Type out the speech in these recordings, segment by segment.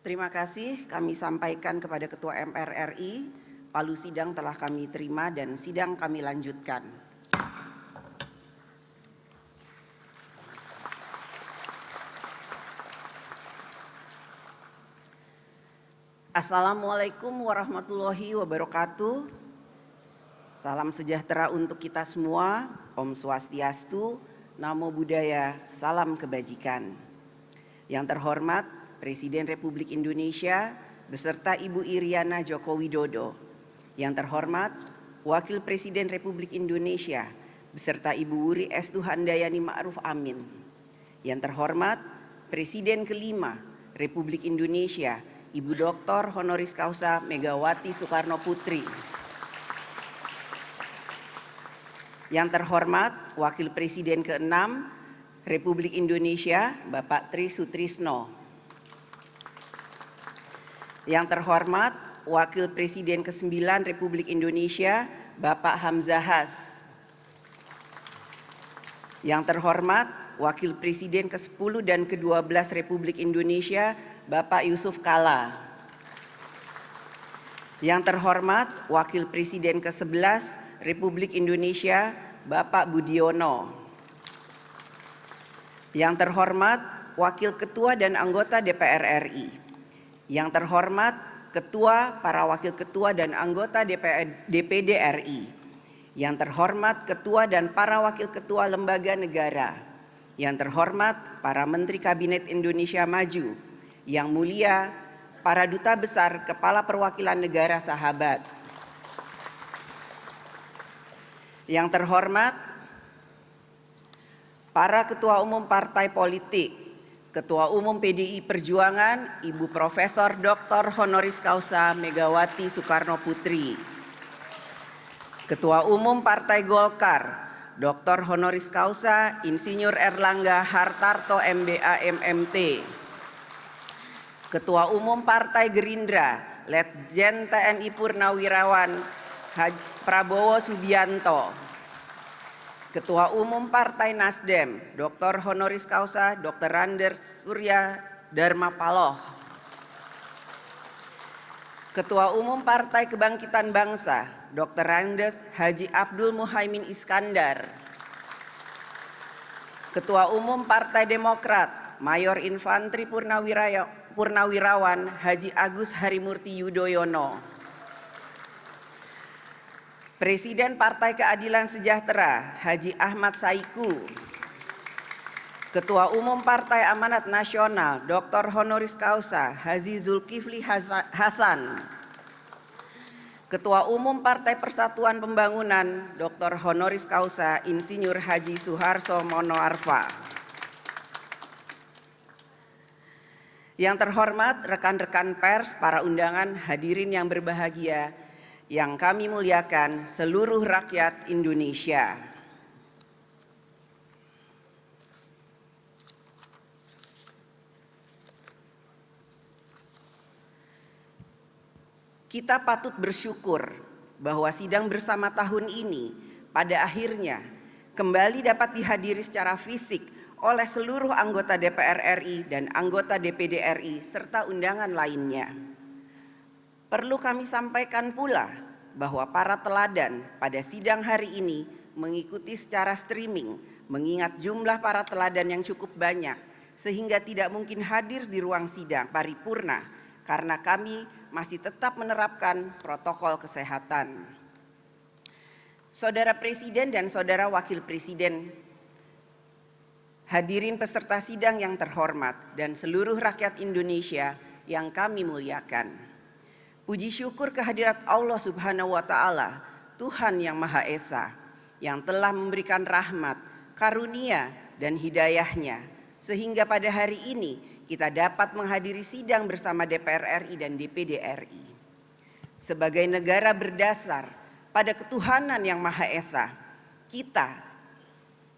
Terima kasih kami sampaikan kepada Ketua MPR RI, palu sidang telah kami terima dan sidang kami lanjutkan. Assalamualaikum warahmatullahi wabarakatuh. Salam sejahtera untuk kita semua. Om Swastiastu, Namo Buddhaya, salam kebajikan. Yang terhormat Presiden Republik Indonesia beserta Ibu Iriana Joko Widodo. Yang terhormat Wakil Presiden Republik Indonesia beserta Ibu Wuri Estu Handayani Ma'ruf Amin. Yang terhormat Presiden kelima Republik Indonesia Ibu Dr. Honoris Causa Megawati Soekarno Putri. Yang terhormat Wakil Presiden ke-6 Republik Indonesia Bapak Tri Sutrisno. Yang terhormat Wakil Presiden ke-9 Republik Indonesia Bapak Hamzahas. Yang terhormat Wakil Presiden ke-10 dan ke-12 Republik Indonesia Bapak Yusuf Kala. Yang terhormat Wakil Presiden ke-11 Republik Indonesia Bapak Budiono. Yang terhormat Wakil Ketua dan anggota DPR RI. Yang terhormat Ketua, para Wakil Ketua dan anggota DPD RI. Yang terhormat Ketua dan para Wakil Ketua Lembaga Negara. Yang terhormat para Menteri Kabinet Indonesia Maju. Yang mulia para Duta Besar Kepala Perwakilan Negara Sahabat. Yang terhormat para Ketua Umum Partai Politik, Ketua Umum PDI Perjuangan Ibu Profesor Dr. Honoris Causa Megawati Soekarno Putri. Ketua Umum Partai Golkar Dr. Honoris Causa Insinyur Erlangga Hartarto MBA MMT. Ketua Umum Partai Gerindra Letjen TNI Purnawirawan Prabowo Subianto. Ketua Umum Partai Nasdem Dr. Honoris Causa Dr. Randers Surya Dharma Paloh. Ketua Umum Partai Kebangkitan Bangsa Dr. Randes Haji Abdul Muhaimin Iskandar. Ketua Umum Partai Demokrat Mayor Infantri Purnawirawan Haji Agus Harimurti Yudhoyono. Presiden Partai Keadilan Sejahtera Haji Ahmad Saiku. Ketua Umum Partai Amanat Nasional Dr. Honoris Causa Haji Zulkifli Hasan. Ketua Umum Partai Persatuan Pembangunan Dr. Honoris Causa Insinyur Haji Suharso Mono Arfa. Yang terhormat rekan-rekan pers, para undangan, hadirin yang berbahagia, yang kami muliakan seluruh rakyat Indonesia. Kita patut bersyukur bahwa sidang bersama tahun ini pada akhirnya kembali dapat dihadiri secara fisik oleh seluruh anggota DPR RI dan anggota DPD RI serta undangan lainnya. Perlu kami sampaikan pula bahwa para teladan pada sidang hari ini mengikuti secara streaming mengingat jumlah para teladan yang cukup banyak sehingga tidak mungkin hadir di ruang sidang paripurna karena kami masih tetap menerapkan protokol kesehatan. Saudara Presiden dan Saudara Wakil Presiden, hadirin peserta sidang yang terhormat dan seluruh rakyat Indonesia yang kami muliakan. Puji syukur kehadirat Allah Subhanahu wa Ta'ala, Tuhan yang Maha Esa, yang telah memberikan rahmat, karunia, dan hidayahnya, sehingga pada hari ini kita dapat menghadiri sidang bersama DPR RI dan DPD RI. Sebagai negara berdasar pada ketuhanan yang Maha Esa, kita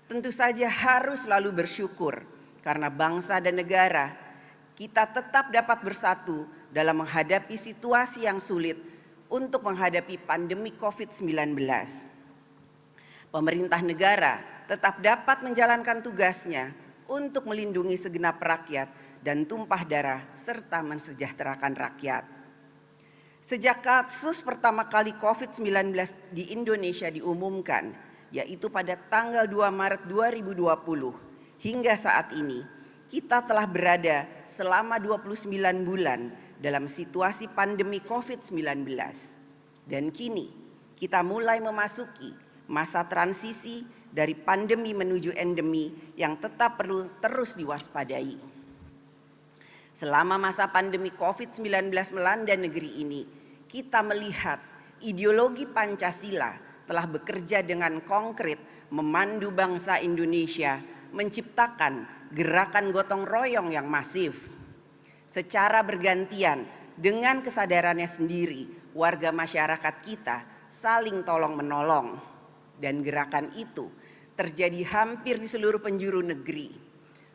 tentu saja harus selalu bersyukur karena bangsa dan negara kita tetap dapat bersatu dalam menghadapi situasi yang sulit untuk menghadapi pandemi COVID-19. Pemerintah negara tetap dapat menjalankan tugasnya untuk melindungi segenap rakyat dan tumpah darah serta mensejahterakan rakyat. Sejak kasus pertama kali COVID-19 di Indonesia diumumkan, yaitu pada tanggal 2 Maret 2020, hingga saat ini, kita telah berada selama 29 bulan dalam situasi pandemi COVID-19. Dan kini kita mulai memasuki masa transisi dari pandemi menuju endemi yang tetap perlu terus diwaspadai. Selama masa pandemi COVID-19 melanda negeri ini, kita melihat ideologi Pancasila telah bekerja dengan konkret memandu bangsa Indonesia menciptakan gerakan gotong royong yang masif. Secara bergantian dengan kesadarannya sendiri, warga masyarakat kita saling tolong-menolong. Dan gerakan itu terjadi hampir di seluruh penjuru negeri.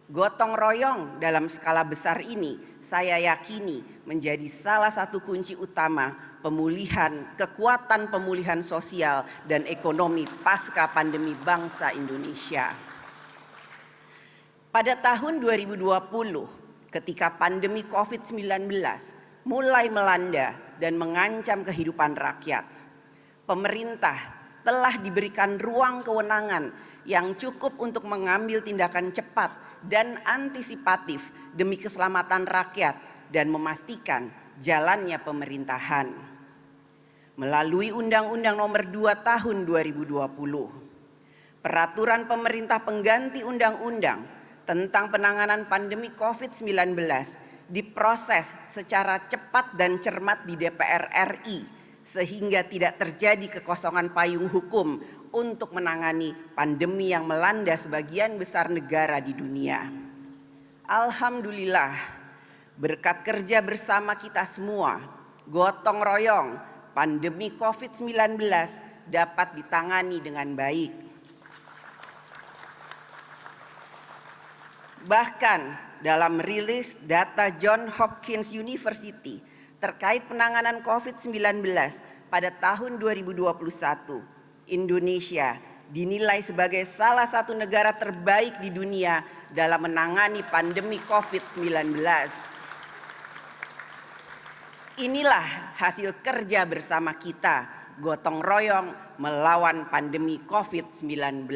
Gotong royong dalam skala besar ini saya yakini menjadi salah satu kunci utama kekuatan pemulihan sosial dan ekonomi pasca pandemi bangsa Indonesia. Pada tahun 2020, ketika pandemi COVID-19 mulai melanda dan mengancam kehidupan rakyat, pemerintah telah diberikan ruang kewenangan yang cukup untuk mengambil tindakan cepat dan antisipatif demi keselamatan rakyat dan memastikan jalannya pemerintahan. Melalui Undang-Undang Nomor 2 Tahun 2020, Peraturan Pemerintah Pengganti Undang-Undang tentang penanganan pandemi COVID-19 diproses secara cepat dan cermat di DPR RI sehingga tidak terjadi kekosongan payung hukum untuk menangani pandemi yang melanda sebagian besar negara di dunia. Alhamdulillah, berkat kerja bersama kita semua, gotong royong, pandemi COVID-19 dapat ditangani dengan baik. Bahkan dalam rilis data Johns Hopkins University terkait penanganan COVID-19 pada tahun 2021, Indonesia dinilai sebagai salah satu negara terbaik di dunia dalam menangani pandemi COVID-19. Inilah hasil kerja bersama kita, gotong royong melawan pandemi COVID-19.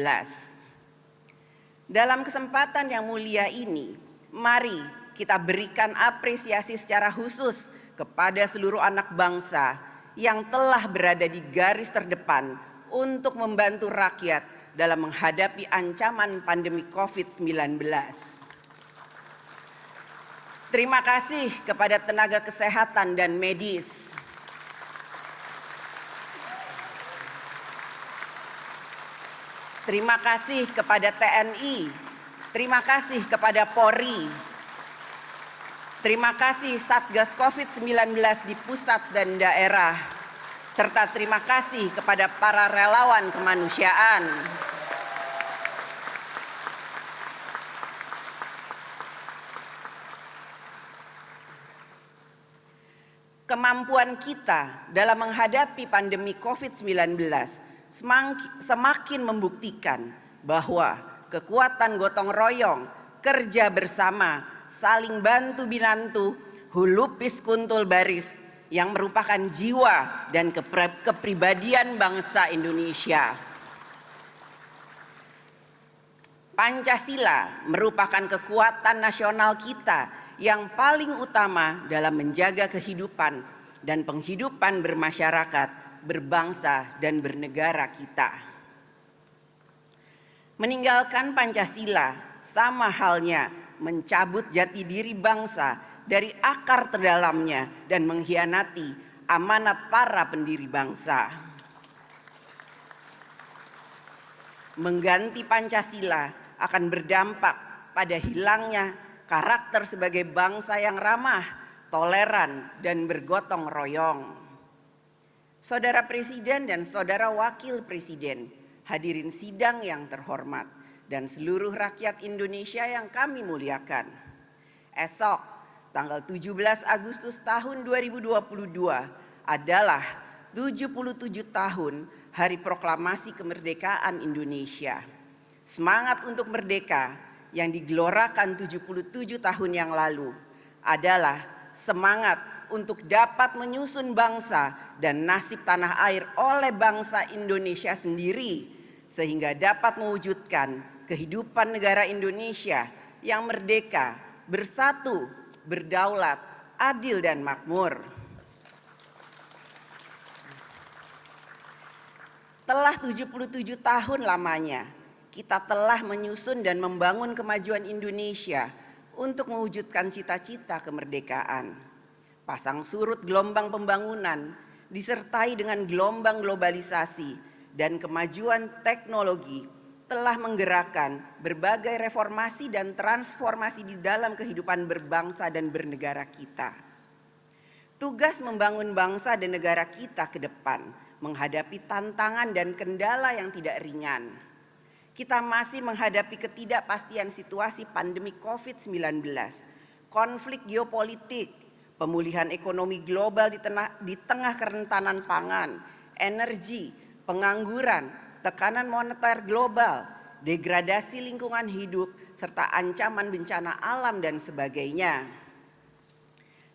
Dalam kesempatan yang mulia ini, mari kita berikan apresiasi secara khusus kepada seluruh anak bangsa yang telah berada di garis terdepan untuk membantu rakyat dalam menghadapi ancaman pandemi COVID-19. Terima kasih kepada tenaga kesehatan dan medis. Terima kasih kepada TNI. Terima kasih kepada Polri. Terima kasih Satgas COVID-19 di pusat dan daerah. Serta terima kasih kepada para relawan kemanusiaan. Kemampuan kita dalam menghadapi pandemi COVID-19 semakin membuktikan bahwa kekuatan gotong royong, kerja bersama, saling bantu-binantu, hulupis kuntul baris yang merupakan jiwa dan kepribadian bangsa Indonesia. Pancasila merupakan kekuatan nasional kita yang paling utama dalam menjaga kehidupan dan penghidupan bermasyarakat, berbangsa, dan bernegara kita. Meninggalkan Pancasila sama halnya mencabut jati diri bangsa dari akar terdalamnya dan mengkhianati amanat para pendiri bangsa. Mengganti Pancasila akan berdampak pada hilangnya karakter sebagai bangsa yang ramah, toleran, dan bergotong royong. Saudara Presiden dan Saudara Wakil Presiden, hadirin sidang yang terhormat, dan seluruh rakyat Indonesia yang kami muliakan. Esok, tanggal 17 Agustus tahun 2022 adalah 77 tahun Hari Proklamasi Kemerdekaan Indonesia. Semangat untuk merdeka yang digelorakan 77 tahun yang lalu adalah semangat untuk dapat menyusun bangsa dan nasib tanah air oleh bangsa Indonesia sendiri, sehingga dapat mewujudkan kehidupan negara Indonesia yang merdeka, bersatu, berdaulat, adil dan makmur. Telah 77 tahun lamanya, kita telah menyusun dan membangun kemajuan Indonesia untuk mewujudkan cita-cita kemerdekaan. Pasang surut gelombang pembangunan disertai dengan gelombang globalisasi dan kemajuan teknologi telah menggerakkan berbagai reformasi dan transformasi di dalam kehidupan berbangsa dan bernegara kita. Tugas membangun bangsa dan negara kita ke depan menghadapi tantangan dan kendala yang tidak ringan. Kita masih menghadapi ketidakpastian situasi pandemi COVID-19, konflik geopolitik, pemulihan ekonomi global di tengah kerentanan pangan, energi, pengangguran, tekanan moneter global, degradasi lingkungan hidup, serta ancaman bencana alam dan sebagainya.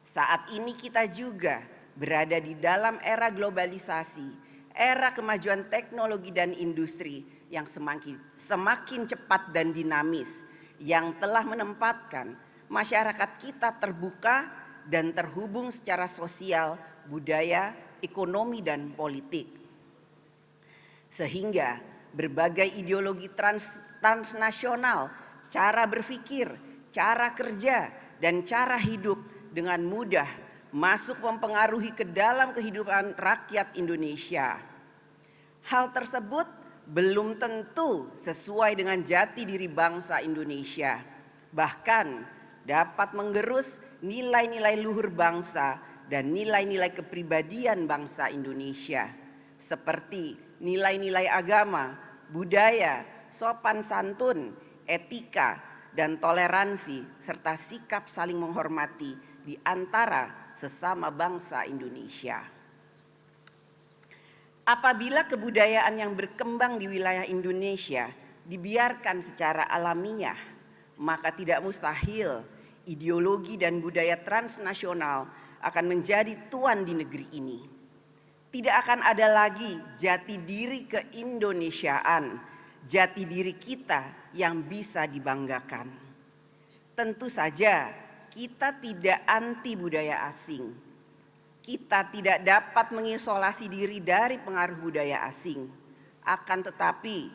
Saat ini kita juga berada di dalam era globalisasi, era kemajuan teknologi dan industri yang semakin cepat dan dinamis, yang telah menempatkan masyarakat kita terbuka dan terhubung secara sosial, budaya, ekonomi, dan politik. Sehingga berbagai ideologi transnasional, cara berpikir, cara kerja, dan cara hidup dengan mudah masuk mempengaruhi ke dalam kehidupan rakyat Indonesia. Hal tersebut belum tentu sesuai dengan jati diri bangsa Indonesia, bahkan dapat menggerus nilai-nilai luhur bangsa dan nilai-nilai kepribadian bangsa Indonesia, seperti nilai-nilai agama, budaya, sopan santun, etika, dan toleransi, serta sikap saling menghormati di antara sesama bangsa Indonesia. Apabila kebudayaan yang berkembang di wilayah Indonesia dibiarkan secara alamiah, maka tidak mustahil ideologi dan budaya transnasional akan menjadi tuan di negeri ini. Tidak akan ada lagi jati diri keindonesiaan, jati diri kita yang bisa dibanggakan. Tentu saja kita tidak anti budaya asing. Kita tidak dapat mengisolasi diri dari pengaruh budaya asing. Akan tetapi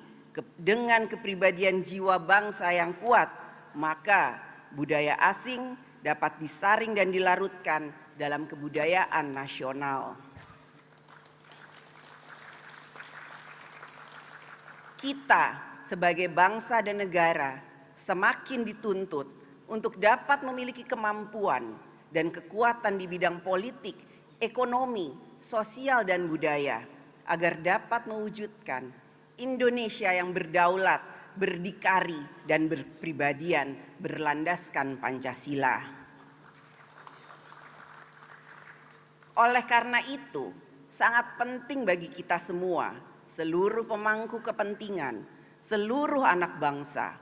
dengan kepribadian jiwa bangsa yang kuat, maka budaya asing dapat disaring dan dilarutkan dalam kebudayaan nasional. Kita sebagai bangsa dan negara semakin dituntut untuk dapat memiliki kemampuan dan kekuatan di bidang politik, ekonomi, sosial, dan budaya agar dapat mewujudkan Indonesia yang berdaulat, berdikari, dan berpribadian berlandaskan Pancasila. Oleh karena itu, sangat penting bagi kita semua, seluruh pemangku kepentingan, seluruh anak bangsa,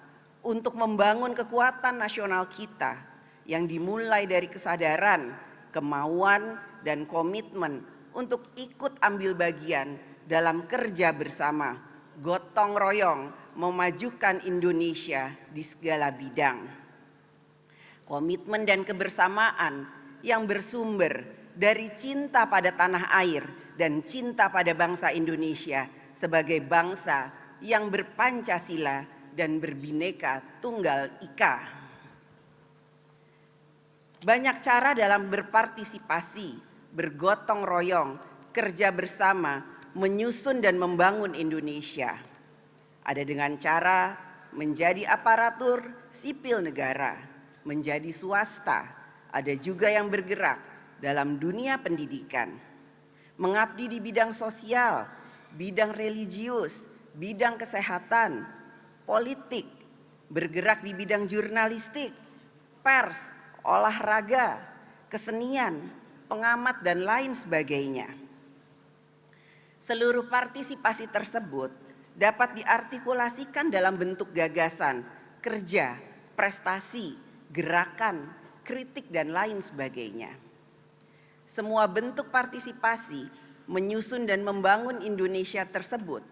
untuk membangun kekuatan nasional kita yang dimulai dari kesadaran, kemauan, dan komitmen untuk ikut ambil bagian dalam kerja bersama, gotong royong memajukan Indonesia di segala bidang. Komitmen dan kebersamaan yang bersumber dari cinta pada tanah air dan cinta pada bangsa Indonesia sebagai bangsa yang berpancasila dan berbineka tunggal ika. Banyak cara dalam berpartisipasi, bergotong royong, kerja bersama, menyusun dan membangun Indonesia. Ada dengan cara menjadi aparatur sipil negara, menjadi swasta, ada juga yang bergerak dalam dunia pendidikan, mengabdi di bidang sosial, bidang religius, bidang kesehatan, politik, bergerak di bidang jurnalistik, pers, olahraga, kesenian, pengamat, dan lain sebagainya. Seluruh partisipasi tersebut dapat diartikulasikan dalam bentuk gagasan, kerja, prestasi, gerakan, kritik, dan lain sebagainya. Semua bentuk partisipasi menyusun dan membangun Indonesia tersebut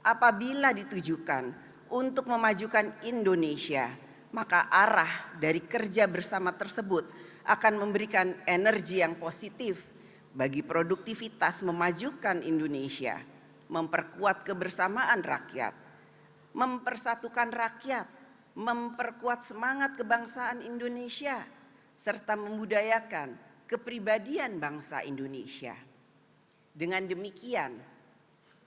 apabila ditujukan untuk memajukan Indonesia, maka arah dari kerja bersama tersebut akan memberikan energi yang positif bagi produktivitas memajukan Indonesia, memperkuat kebersamaan rakyat, mempersatukan rakyat, memperkuat semangat kebangsaan Indonesia, serta membudayakan kepribadian bangsa Indonesia. Dengan demikian,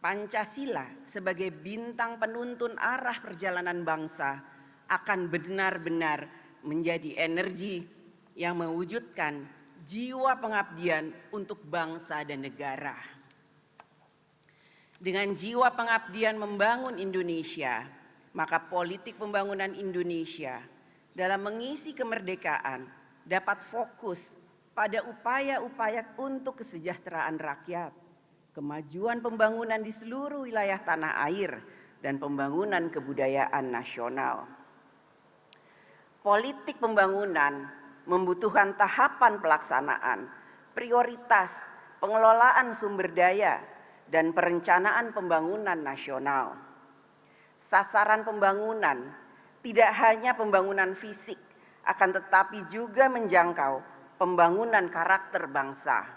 Pancasila sebagai bintang penuntun arah perjalanan bangsa akan benar-benar menjadi energi yang mewujudkan jiwa pengabdian untuk bangsa dan negara. Dengan jiwa pengabdian membangun Indonesia, maka politik pembangunan Indonesia dalam mengisi kemerdekaan dapat fokus pada upaya-upaya untuk kesejahteraan rakyat, kemajuan pembangunan di seluruh wilayah tanah air, dan pembangunan kebudayaan nasional. Politik pembangunan membutuhkan tahapan pelaksanaan, prioritas, pengelolaan sumber daya, dan perencanaan pembangunan nasional. Sasaran pembangunan tidak hanya pembangunan fisik, akan tetapi juga menjangkau pembangunan karakter bangsa.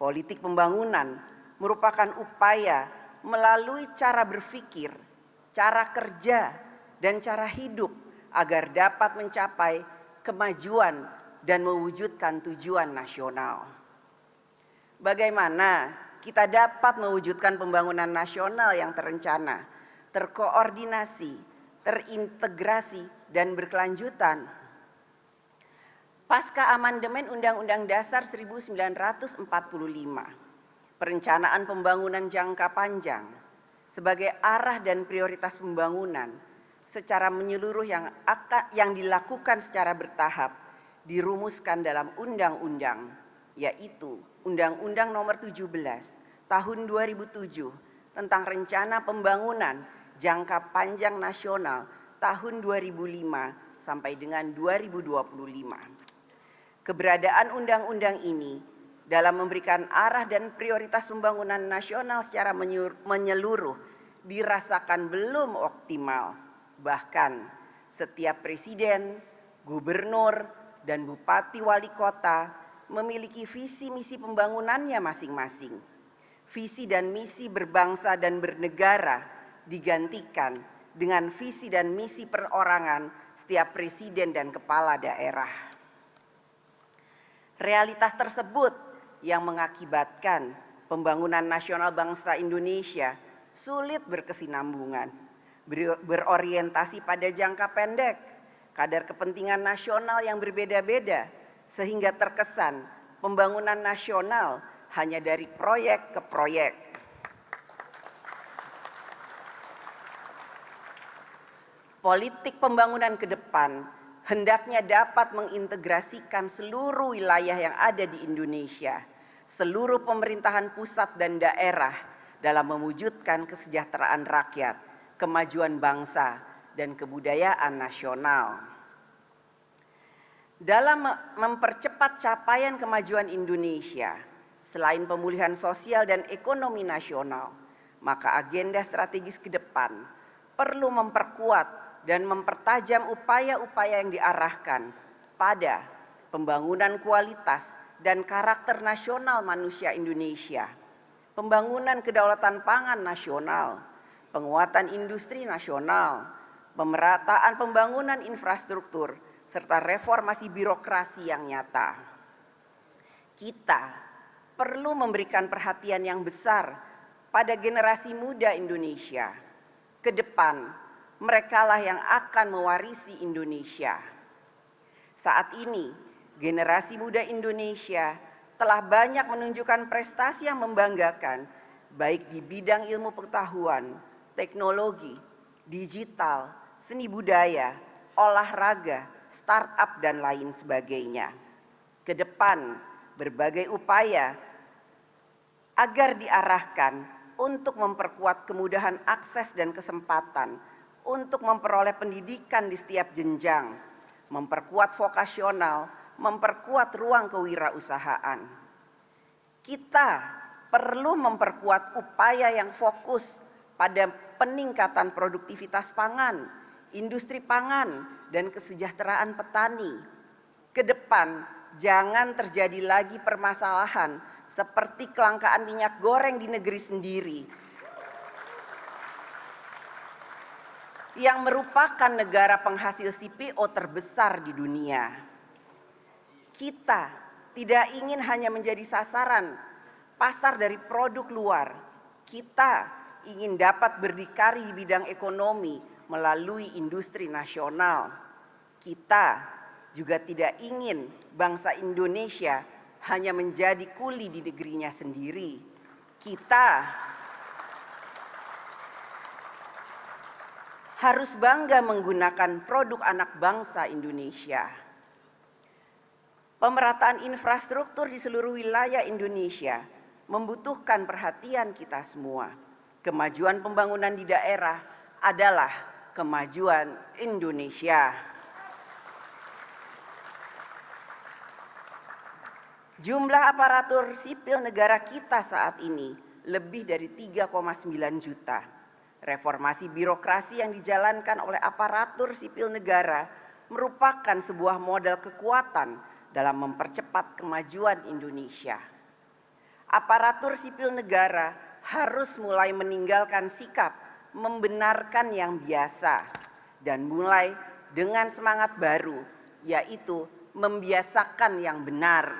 Politik pembangunan merupakan upaya melalui cara berpikir, cara kerja, dan cara hidup agar dapat mencapai kemajuan dan mewujudkan tujuan nasional. Bagaimana kita dapat mewujudkan pembangunan nasional yang terencana, terkoordinasi, terintegrasi, dan berkelanjutan? Pasca amandemen Undang-Undang Dasar 1945, perencanaan pembangunan jangka panjang sebagai arah dan prioritas pembangunan secara menyeluruh yang dilakukan secara bertahap dirumuskan dalam undang-undang, yaitu Undang-Undang Nomor 17 Tahun 2007 tentang Rencana Pembangunan Jangka Panjang Nasional tahun 2005 sampai dengan 2025. Keberadaan undang-undang ini dalam memberikan arah dan prioritas pembangunan nasional secara menyeluruh dirasakan belum optimal. Bahkan setiap presiden, gubernur, dan bupati wali kota memiliki visi misi pembangunannya masing-masing. Visi dan misi berbangsa dan bernegara digantikan dengan visi dan misi perorangan setiap presiden dan kepala daerah. Realitas tersebut yang mengakibatkan pembangunan nasional bangsa Indonesia sulit berkesinambungan, berorientasi pada jangka pendek, kadar kepentingan nasional yang berbeda-beda, sehingga terkesan pembangunan nasional hanya dari proyek ke proyek. Politik pembangunan ke depan hendaknya dapat mengintegrasikan seluruh wilayah yang ada di Indonesia, seluruh pemerintahan pusat dan daerah dalam mewujudkan kesejahteraan rakyat, kemajuan bangsa, dan kebudayaan nasional. Dalam mempercepat capaian kemajuan Indonesia, selain pemulihan sosial dan ekonomi nasional, maka agenda strategis ke depan perlu memperkuat dan mempertajam upaya-upaya yang diarahkan pada pembangunan kualitas dan karakter nasional manusia Indonesia, pembangunan kedaulatan pangan nasional, penguatan industri nasional, pemerataan pembangunan infrastruktur, serta reformasi birokrasi yang nyata. Kita perlu memberikan perhatian yang besar pada generasi muda Indonesia. Ke depan, merekalah yang akan mewarisi Indonesia. Saat ini, generasi muda Indonesia telah banyak menunjukkan prestasi yang membanggakan, baik di bidang ilmu pengetahuan, teknologi, digital, seni budaya, olahraga, startup, dan lain sebagainya. Ke depan, berbagai upaya agar diarahkan untuk memperkuat kemudahan akses dan kesempatan untuk memperoleh pendidikan di setiap jenjang, memperkuat vokasional, memperkuat ruang kewirausahaan. Kita perlu memperkuat upaya yang fokus pada peningkatan produktivitas pangan, industri pangan, dan kesejahteraan petani. Ke depan, jangan terjadi lagi permasalahan seperti kelangkaan minyak goreng di negeri sendiri yang merupakan negara penghasil CPO terbesar di dunia. Kita tidak ingin hanya menjadi sasaran pasar dari produk luar. Kita ingin dapat berdikari di bidang ekonomi melalui industri nasional. Kita juga tidak ingin bangsa Indonesia hanya menjadi kuli di negerinya sendiri. Kita harus bangga menggunakan produk anak bangsa Indonesia. Pemerataan infrastruktur di seluruh wilayah Indonesia membutuhkan perhatian kita semua. Kemajuan pembangunan di daerah adalah kemajuan Indonesia. Jumlah aparatur sipil negara kita saat ini lebih dari 3,9 juta. Reformasi birokrasi yang dijalankan oleh aparatur sipil negara merupakan sebuah modal kekuatan dalam mempercepat kemajuan Indonesia. Aparatur sipil negara harus mulai meninggalkan sikap membenarkan yang biasa dan mulai dengan semangat baru, yaitu membiasakan yang benar.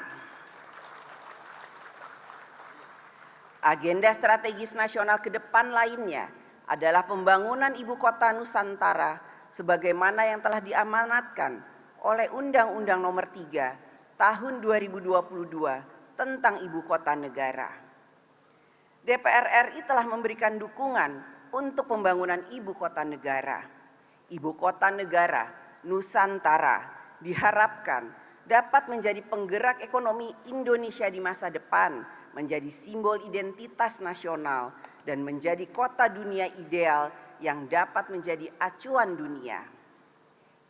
Agenda strategis nasional ke depan lainnya adalah pembangunan Ibu Kota Nusantara sebagaimana yang telah diamanatkan oleh Undang-Undang Nomor 3 Tahun 2022 tentang Ibu Kota Negara. DPR RI telah memberikan dukungan untuk pembangunan Ibu Kota Negara. Ibu Kota Negara Nusantara diharapkan dapat menjadi penggerak ekonomi Indonesia di masa depan, menjadi simbol identitas nasional, dan menjadi kota dunia ideal yang dapat menjadi acuan dunia.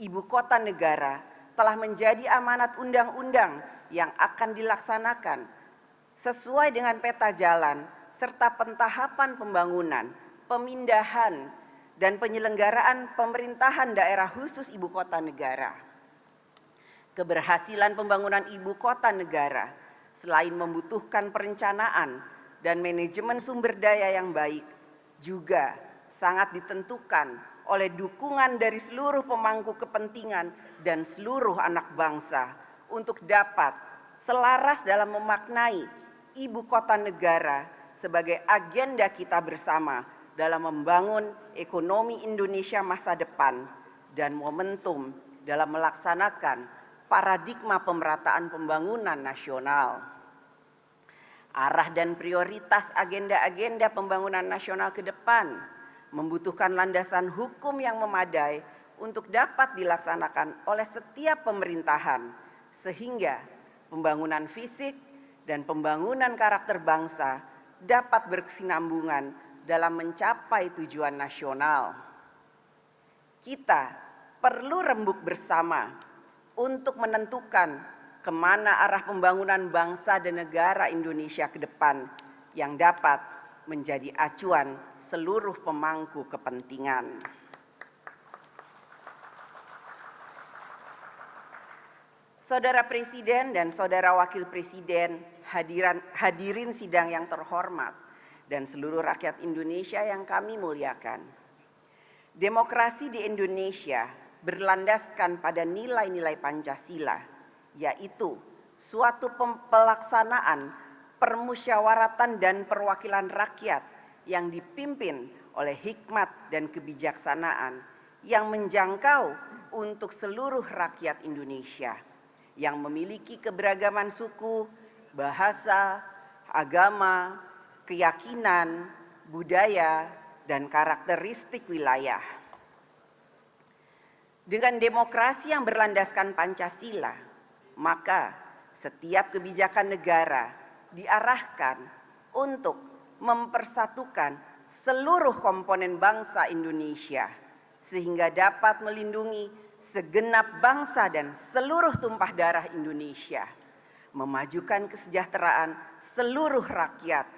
Ibu Kota Negara telah menjadi amanat undang-undang yang akan dilaksanakan sesuai dengan peta jalan serta pentahapan pembangunan, pemindahan, dan penyelenggaraan pemerintahan daerah khusus Ibu Kota Negara. Keberhasilan pembangunan Ibu Kota Negara selain membutuhkan perencanaan dan manajemen sumber daya yang baik, juga sangat ditentukan oleh dukungan dari seluruh pemangku kepentingan dan seluruh anak bangsa untuk dapat selaras dalam memaknai Ibu Kota Negara sebagai agenda kita bersama dalam membangun ekonomi Indonesia masa depan dan momentum dalam melaksanakan paradigma pemerataan pembangunan nasional. Arah dan prioritas agenda-agenda pembangunan nasional ke depan membutuhkan landasan hukum yang memadai untuk dapat dilaksanakan oleh setiap pemerintahan, sehingga pembangunan fisik dan pembangunan karakter bangsa dapat berkesinambungan dalam mencapai tujuan nasional. Kita perlu rembuk bersama untuk menentukan kemana arah pembangunan bangsa dan negara Indonesia ke depan yang dapat menjadi acuan seluruh pemangku kepentingan. Saudara Presiden dan Saudara Wakil Presiden, hadirin sidang yang terhormat, dan seluruh rakyat Indonesia yang kami muliakan. Demokrasi di Indonesia berlandaskan pada nilai-nilai Pancasila, yaitu suatu pelaksanaan permusyawaratan dan perwakilan rakyat yang dipimpin oleh hikmat dan kebijaksanaan yang menjangkau untuk seluruh rakyat Indonesia yang memiliki keberagaman suku, bahasa, agama, keyakinan, budaya, dan karakteristik wilayah. Dengan demokrasi yang berlandaskan Pancasila, maka setiap kebijakan negara diarahkan untuk mempersatukan seluruh komponen bangsa Indonesia sehingga dapat melindungi segenap bangsa dan seluruh tumpah darah Indonesia, memajukan kesejahteraan seluruh rakyat,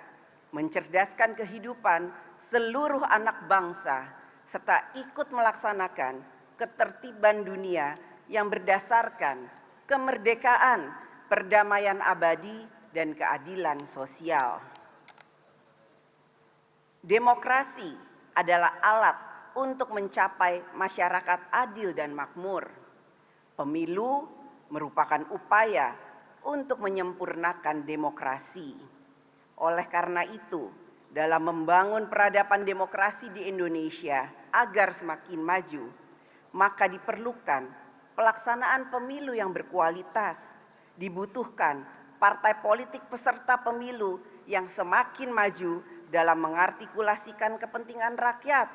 mencerdaskan kehidupan seluruh anak bangsa, serta ikut melaksanakan ketertiban dunia yang berdasarkan kemerdekaan, perdamaian abadi, dan keadilan sosial. Demokrasi adalah alat untuk mencapai masyarakat adil dan makmur. Pemilu merupakan upaya untuk menyempurnakan demokrasi. Oleh karena itu, dalam membangun peradaban demokrasi di Indonesia agar semakin maju, maka diperlukan pelaksanaan pemilu yang berkualitas, dibutuhkan partai politik peserta pemilu yang semakin maju dalam mengartikulasikan kepentingan rakyat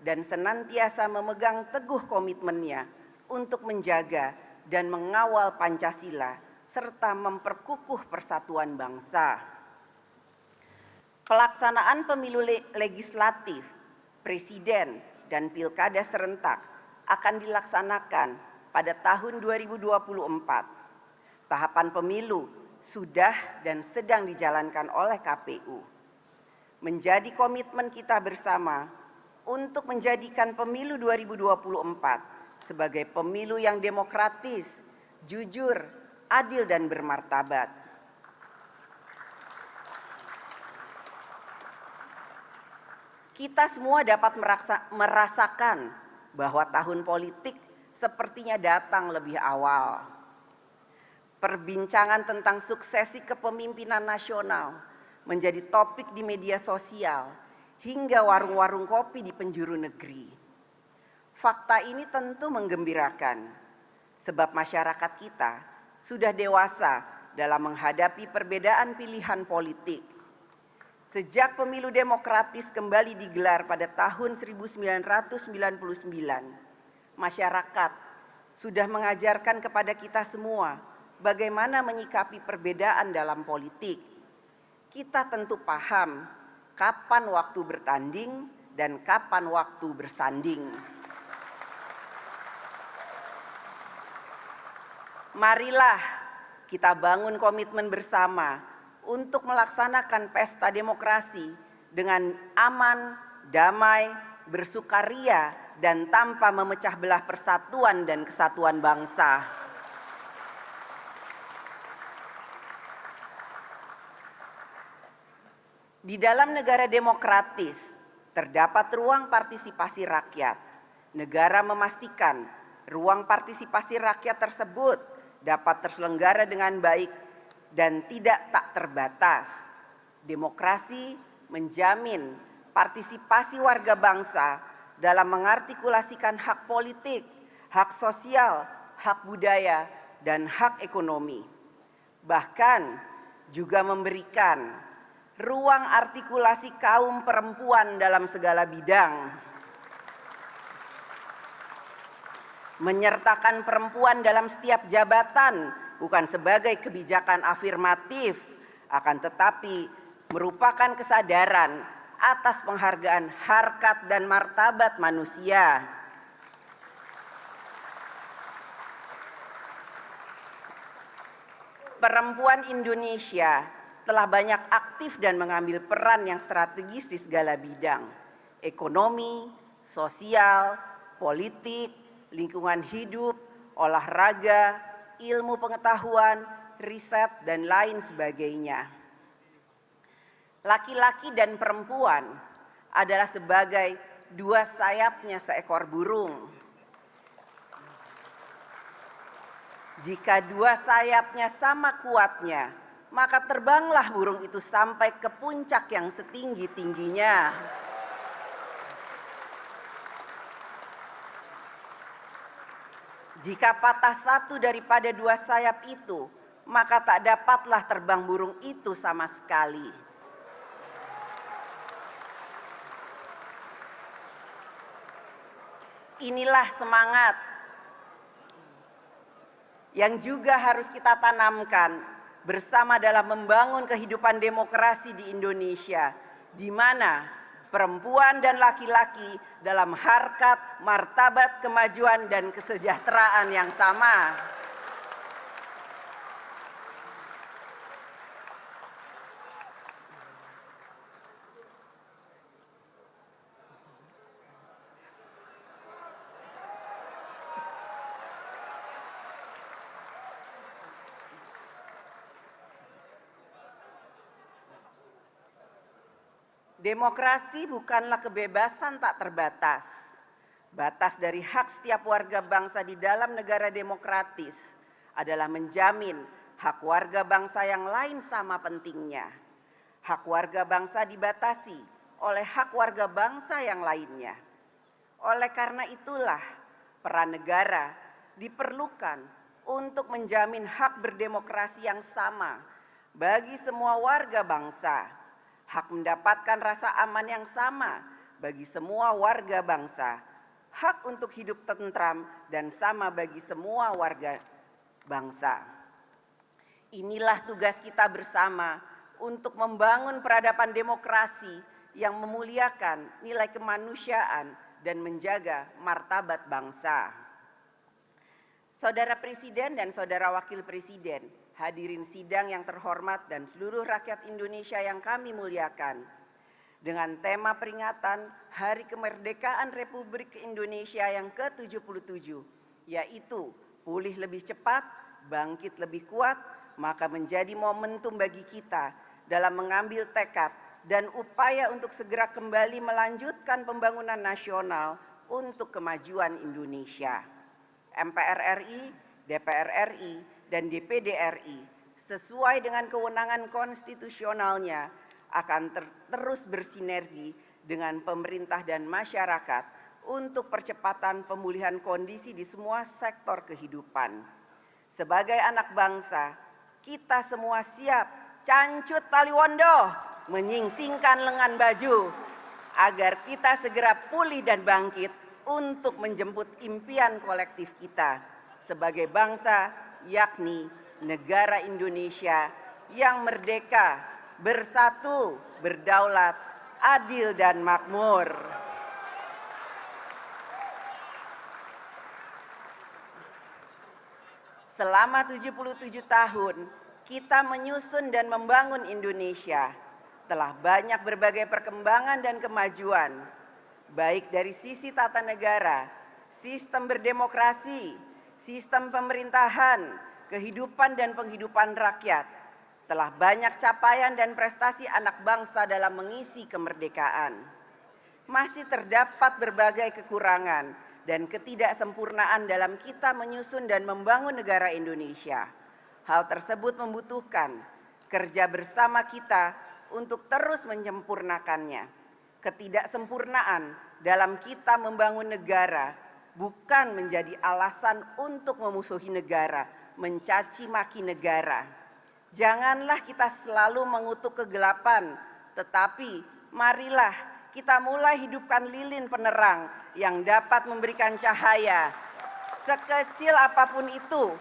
dan senantiasa memegang teguh komitmennya untuk menjaga dan mengawal Pancasila serta memperkukuh persatuan bangsa. Pelaksanaan pemilu legislatif, presiden, dan pilkada serentak akan dilaksanakan pada tahun 2024. Tahapan pemilu sudah dan sedang dijalankan oleh KPU. Menjadi komitmen kita bersama untuk menjadikan pemilu 2024 sebagai pemilu yang demokratis, jujur, adil, dan bermartabat. Kita semua dapat merasakan bahwa tahun politik sepertinya datang lebih awal. Perbincangan tentang suksesi kepemimpinan nasional menjadi topik di media sosial hingga warung-warung kopi di penjuru negeri. Fakta ini tentu menggembirakan, sebab masyarakat kita sudah dewasa dalam menghadapi perbedaan pilihan politik. Sejak pemilu demokratis kembali digelar pada tahun 1999, masyarakat sudah mengajarkan kepada kita semua bagaimana menyikapi perbedaan dalam politik. Kita tentu paham kapan waktu bertanding dan kapan waktu bersanding. Marilah kita bangun komitmen bersama untuk melaksanakan pesta demokrasi dengan aman, damai, bersukaria, dan tanpa memecah belah persatuan dan kesatuan bangsa. Di dalam negara demokratis terdapat ruang partisipasi rakyat. Negara memastikan ruang partisipasi rakyat tersebut dapat terselenggara dengan baik dan tidak tak terbatas. Demokrasi menjamin partisipasi warga bangsa dalam mengartikulasikan hak politik, hak sosial, hak budaya, dan hak ekonomi. Bahkan juga memberikan ruang artikulasi kaum perempuan dalam segala bidang. Menyertakan perempuan dalam setiap jabatan bukan sebagai kebijakan afirmatif, akan tetapi merupakan kesadaran atas penghargaan harkat dan martabat manusia. Perempuan Indonesia telah banyak aktif dan mengambil peran yang strategis di segala bidang, ekonomi, sosial, politik, lingkungan hidup, olahraga, ilmu pengetahuan, riset, dan lain sebagainya. Laki-laki dan perempuan adalah sebagai dua sayapnya seekor burung. Jika dua sayapnya sama kuatnya, maka terbanglah burung itu sampai ke puncak yang setinggi-tingginya. Jika patah satu daripada dua sayap itu, maka tak dapatlah terbang burung itu sama sekali. Inilah semangat yang juga harus kita tanamkan bersama dalam membangun kehidupan demokrasi di Indonesia, di mana perempuan dan laki-laki dalam harkat, martabat, kemajuan, dan kesejahteraan yang sama. Demokrasi bukanlah kebebasan tak terbatas. Batas dari hak setiap warga bangsa di dalam negara demokratis adalah menjamin hak warga bangsa yang lain sama pentingnya. Hak warga bangsa dibatasi oleh hak warga bangsa yang lainnya. Oleh karena itulah, peran negara diperlukan untuk menjamin hak berdemokrasi yang sama bagi semua warga bangsa. Hak mendapatkan rasa aman yang sama bagi semua warga bangsa, hak untuk hidup tentram dan sama bagi semua warga bangsa. Inilah tugas kita bersama untuk membangun peradaban demokrasi yang memuliakan nilai kemanusiaan dan menjaga martabat bangsa. Saudara Presiden dan Saudara Wakil Presiden, hadirin sidang yang terhormat dan seluruh rakyat Indonesia yang kami muliakan. Dengan tema peringatan Hari Kemerdekaan Republik Indonesia yang ke-77, yaitu pulih lebih cepat, bangkit lebih kuat, maka menjadi momentum bagi kita dalam mengambil tekad dan upaya untuk segera kembali melanjutkan pembangunan nasional untuk kemajuan Indonesia. MPR RI, DPR RI, dan DPD RI sesuai dengan kewenangan konstitusionalnya akan terus bersinergi dengan pemerintah dan masyarakat untuk percepatan pemulihan kondisi di semua sektor kehidupan. Sebagai anak bangsa, kita semua siap cancut taliwondo, menyingsingkan lengan baju agar kita segera pulih dan bangkit untuk menjemput impian kolektif kita sebagai bangsa, yakni negara Indonesia yang merdeka, bersatu, berdaulat, adil dan makmur. Selama 77 tahun, kita menyusun dan membangun Indonesia. Telah banyak berbagai perkembangan dan kemajuan, baik dari sisi tata negara, sistem berdemokrasi, sistem pemerintahan, kehidupan dan penghidupan rakyat. Telah banyak capaian dan prestasi anak bangsa dalam mengisi kemerdekaan. Masih terdapat berbagai kekurangan dan ketidaksempurnaan dalam kita menyusun dan membangun negara Indonesia. Hal tersebut membutuhkan kerja bersama kita untuk terus menyempurnakannya. Ketidaksempurnaan dalam kita membangun negara bukan menjadi alasan untuk memusuhi negara, mencaci maki negara. Janganlah kita selalu mengutuk kegelapan, tetapi marilah kita mulai hidupkan lilin penerang yang dapat memberikan cahaya sekecil apapun itu,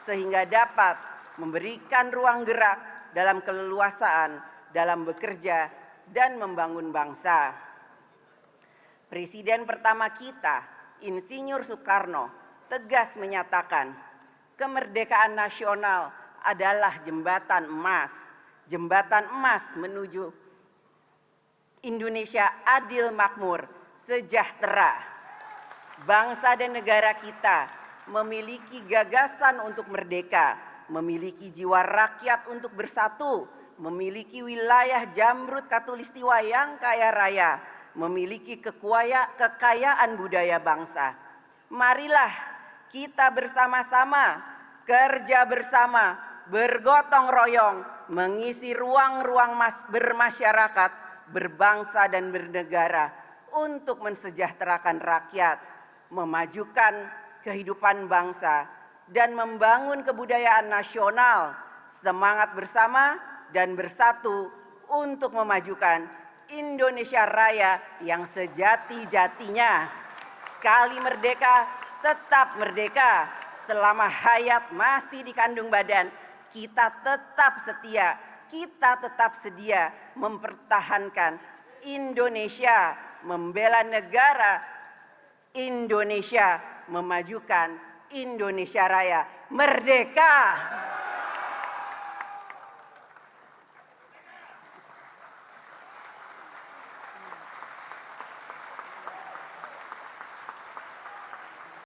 sehingga dapat memberikan ruang gerak dalam keleluasaan dalam bekerja dan membangun bangsa. Presiden pertama kita, Insinyur Soekarno, tegas menyatakan, kemerdekaan nasional adalah jembatan emas menuju Indonesia adil, makmur, sejahtera. Bangsa dan negara kita memiliki gagasan untuk merdeka, memiliki jiwa rakyat untuk bersatu, memiliki wilayah jamrut katulistiwa yang kaya raya, memiliki kekayaan budaya bangsa. Marilah kita bersama-sama, kerja bersama, bergotong royong, mengisi ruang-ruang bermasyarakat, berbangsa dan bernegara untuk mensejahterakan rakyat, memajukan kehidupan bangsa, dan membangun kebudayaan nasional, semangat bersama dan bersatu untuk memajukan Indonesia Raya yang sejati-jatinya. Sekali merdeka, tetap merdeka. Selama hayat masih di kandung badan, kita tetap setia, kita tetap sedia mempertahankan Indonesia, membela negara Indonesia, memajukan Indonesia Raya. Merdeka!